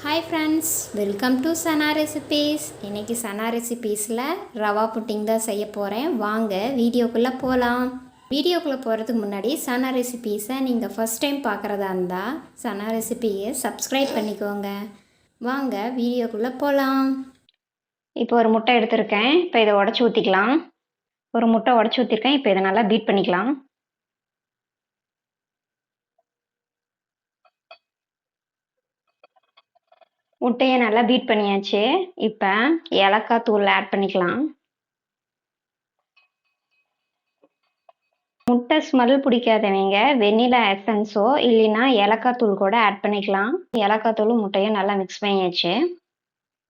Hi friends, welcome to Sana Recipes. இன்னைக்கு சனா ரெசிபீஸில் rava pudding தான் செய்ய போகிறேன். வாங்க வீடியோக்குள்ளே போகலாம். வீடியோக்குள்ளே போகிறதுக்கு முன்னாடி சனா ரெசிபீஸை நீங்கள் ஃபஸ்ட் டைம் பார்க்குறதா இருந்தால் சனா ரெசிபியை சப்ஸ்கிரைப் பண்ணிக்கோங்க. வாங்க வீடியோக்குள்ளே போகலாம். இப்போ ஒரு முட்டை எடுத்திருக்கேன். இப்போ இதை உடச்சி ஊற்றிக்கலாம். ஒரு முட்டை உடச்சி ஊற்றிருக்கேன். இப்போ இதை நல்லா பீட் பண்ணிக்கலாம். முட்டையை நல்லா பீட் பண்ணியாச்சு. இப்போ ஏலக்காய் தூள் ஆட் பண்ணிக்கலாம். முட்டை ஸ்மெல் பிடிக்காதவங்க வெண்ணிலா எசன்ஸோ இல்லைன்னா ஏலக்காய் தூள் கூட ஆட் பண்ணிக்கலாம். ஏலக்காய் தூளும் முட்டையும் நல்லா மிக்ஸ் பண்ணியாச்சு.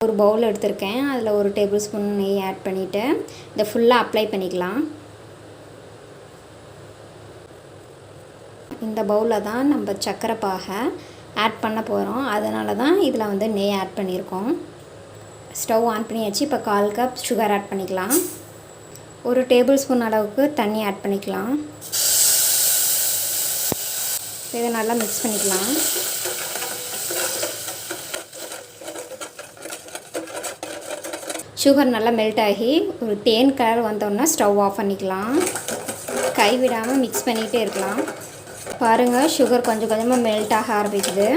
ஒரு பவுல் எடுத்திருக்கேன். அதில் ஒரு டேபிள் ஸ்பூன் நெய் ஆட் பண்ணிவிட்டு இதை ஃபுல்லாக அப்ளை பண்ணிக்கலாம். இந்த பவுலில் தான் நம்ம சர்க்கரை பாகை ஆட் பண்ண போகிறோம். அதனால தான் இதில் வந்து நெய் ஆட் பண்ணியிருக்கோம். ஸ்டவ் ஆன் பண்ணியாச்சு. இப்போ 1/4 கப் சுகர் ஆட் பண்ணிக்கலாம். ஒரு டேபிள் ஸ்பூன் அளவுக்கு தண்ணி ஆட் பண்ணிக்கலாம். இதை நல்லா மிக்ஸ் பண்ணிக்கலாம். சுகர் நல்லா மெல்ட் ஆகி ஒரு தேன் கலர் வந்தோன்னா ஸ்டவ் ஆஃப் பண்ணிக்கலாம். கைவிடாமல் மிக்ஸ் பண்ணிகிட்டே இருக்கலாம். பாருங்கள், சுகர் கொஞ்சம் கொஞ்சமாக மெல்ட் ஆக ஆரம்பிக்குது.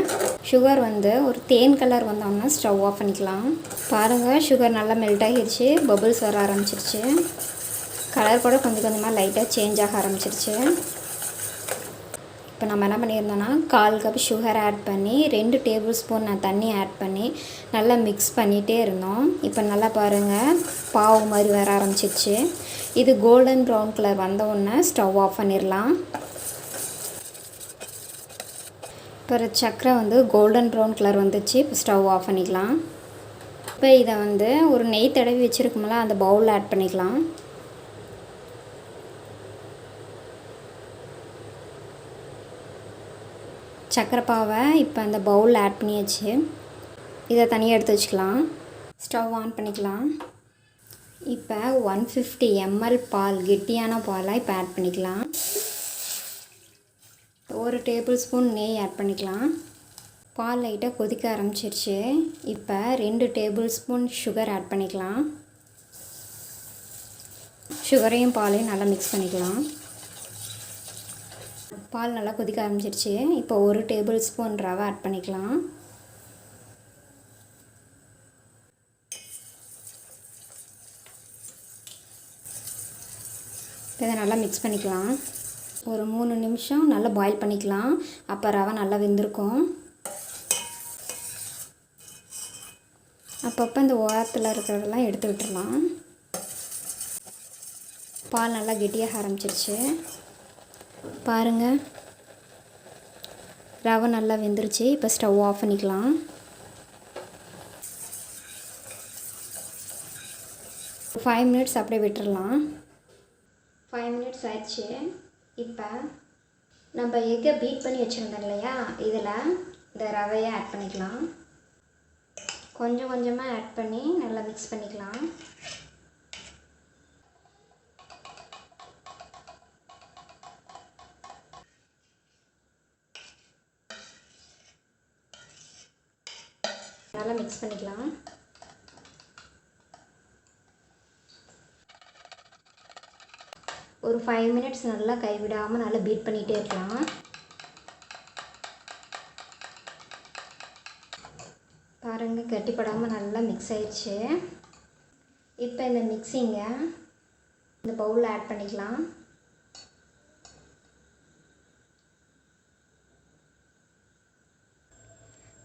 சுகர் வந்து ஒரு தேன் கலர் வந்தோம்னா ஸ்டவ் ஆஃப் பண்ணிக்கலாம். பாருங்கள், சுகர் நல்லா மெல்ட் ஆகிடுச்சு. பபுள்ஸ் வர ஆரம்பிச்சிருச்சு. கலர் கூட கொஞ்சம் கொஞ்சமாக லைட்டாக சேஞ்ச் ஆக ஆரம்பிச்சிருச்சு. இப்போ நம்ம என்ன பண்ணியிருந்தோன்னா 1/4 கப் சுகர் ஆட் பண்ணி 2 டேபிள் ஸ்பூன் நான் தண்ணி ஆட் பண்ணி நல்லா மிக்ஸ் பண்ணிகிட்டே இருந்தோம். இப்போ நல்லா பாருங்கள், பாவு மாதிரி வர ஆரம்பிச்சிருச்சு. இது கோல்டன் ப்ரௌன் கலர் வந்தோடனே ஸ்டவ் ஆஃப் பண்ணிடலாம். இப்போ சக்கரை வந்து கோல்டன் ப்ரௌன் கலர் வந்துச்சு. இப்போ ஸ்டவ் ஆஃப் பண்ணிக்கலாம். இப்போ இதை வந்து ஒரு நெய் தடவி வச்சுருக்கோம்ல, அந்த பவுலில் ஆட் பண்ணிக்கலாம். சக்கரை பாவை இப்போ அந்த பவுலில் ஆட் பண்ணியாச்சு. இதை தனியாக எடுத்து வச்சுக்கலாம். ஸ்டவ் ஆன் பண்ணிக்கலாம். இப்போ 150 ml பால், கெட்டியான பாலாக இப்போ ஆட் பண்ணிக்கலாம். ஒரு டேபிள் ஸ்பூன் நெய் ஆட் பண்ணிக்கலாம். பால் லைட்டாக கொதிக்க ஆரம்பிச்சிருச்சு. இப்போ 2 டேபிள் ஸ்பூன் சுகர் ஆட் பண்ணிக்கலாம். சுகரையும் பாலையும் நல்லா மிக்ஸ் பண்ணிக்கலாம். பால் நல்லா கொதிக்க ஆரம்பிச்சிருச்சு. இப்போ 1 டேபிள் ஸ்பூன் ரவை ஆட் பண்ணிக்கலாம். இதை நல்லா மிக்ஸ் பண்ணிக்கலாம். ஒரு 3 நிமிஷம் நல்லா பாயில் பண்ணிக்கலாம். அப்போ ரவை நல்லா வெந்திருக்கும். அப்பப்போ இந்த ஓரத்தில் இருக்கிறதெல்லாம் எடுத்து விட்டுடலாம். பால் நல்லா கெட்டியாக ஆரம்பிச்சிருச்சு. பாருங்கள், ரவை நல்லா வெந்துருச்சு. இப்போ ஸ்டவ் ஆஃப் பண்ணிக்கலாம். ஒரு 5 மினிட்ஸ் அப்படியே விட்டுடலாம். 5 மினிட்ஸ் ஆயிடுச்சு. இப்போ நம்ம எக்கை பீட் பண்ணி வச்சுருந்தோம் இல்லையா, இதில் இந்த ரவையை ஆட் பண்ணிக்கலாம். கொஞ்சம் கொஞ்சமாக ஆட் பண்ணி நல்லா மிக்ஸ் பண்ணிக்கலாம். நல்லா மிக்ஸ் பண்ணிக்கலாம். ஒரு 5 மினிட்ஸ் நல்லா கைவிடாமல் நல்லா பீட் பண்ணிகிட்டே இருக்கலாம். பாருங்கள், கட்டிப்படாமல் நல்லா மிக்ஸ் ஆயிடுச்சு. இப்போ இந்த மிக்ஸிங்கை இந்த பவுலில் ஆட் பண்ணிக்கலாம்.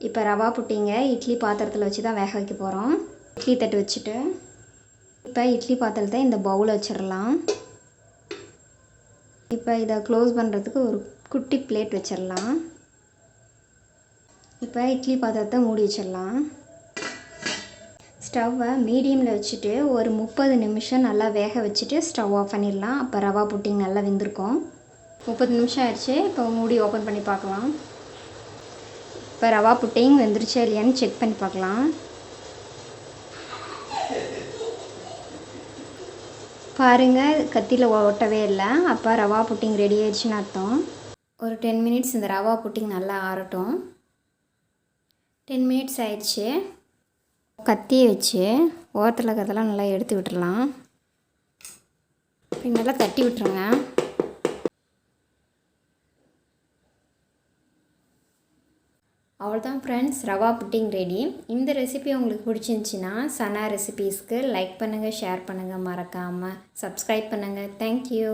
இப்போ ரவா புட்டிங்க இட்லி பாத்திரத்தில் வச்சு தான் வேக வைக்க போகிறோம். இட்லி தட்டு வச்சுட்டு இப்போ இட்லி பாத்திரத்தை இந்த பவுலை வச்சிடலாம். இப்போ இதை க்ளோஸ் பண்ணுறதுக்கு ஒரு குட்டி பிளேட் வச்சிடலாம். இப்போ இட்லி பாத்திரத்தை மூடி வச்சிடலாம். ஸ்டவ்வை மீடியமில் வச்சுட்டு ஒரு 30 நிமிஷம் நல்லா வேக வச்சுட்டு ஸ்டவ் ஆஃப் பண்ணிடலாம். அப்போ ரவா புட்டிங் நல்லா வெந்திருக்கும். 30 நிமிஷம் ஆயிடுச்சு. இப்போ மூடி ஓப்பன் பண்ணி பார்க்கலாம். இப்போ ரவா புட்டிங் வெந்துருச்சா இல்லையான்னு செக் பண்ணி பார்க்கலாம். பாருங்கள், கத்தியில் ஒட்டவே இல்லை. அப்போ ரவா புட்டிங் ரெடி ஆயிடுச்சுன்னு அர்த்தம். ஒரு 10 மினிட்ஸ் இந்த ரவா புட்டிங் நல்லா ஆறட்டும். 10 மினிட்ஸ் ஆயிடுச்சு. கத்தியை வச்சு ஓரத்தில் இருக்கிறதெல்லாம் நல்லா எடுத்து விட்டுடலாம். இப்படி நல்லா தட்டி விட்டுருங்க. அவ்வளோதான் ஃப்ரெண்ட்ஸ், ரவா புட்டிங் ரெடி. இந்த ரெசிபி உங்களுக்கு பிடிச்சிருந்துச்சின்னா சனா ரெசிபீஸ்க்கு லைக் பண்ணுங்கள், ஷேர் பண்ணுங்கள், மறக்காமல் சப்ஸ்கிரைப் பண்ணுங்கள். தேங்க்யூ.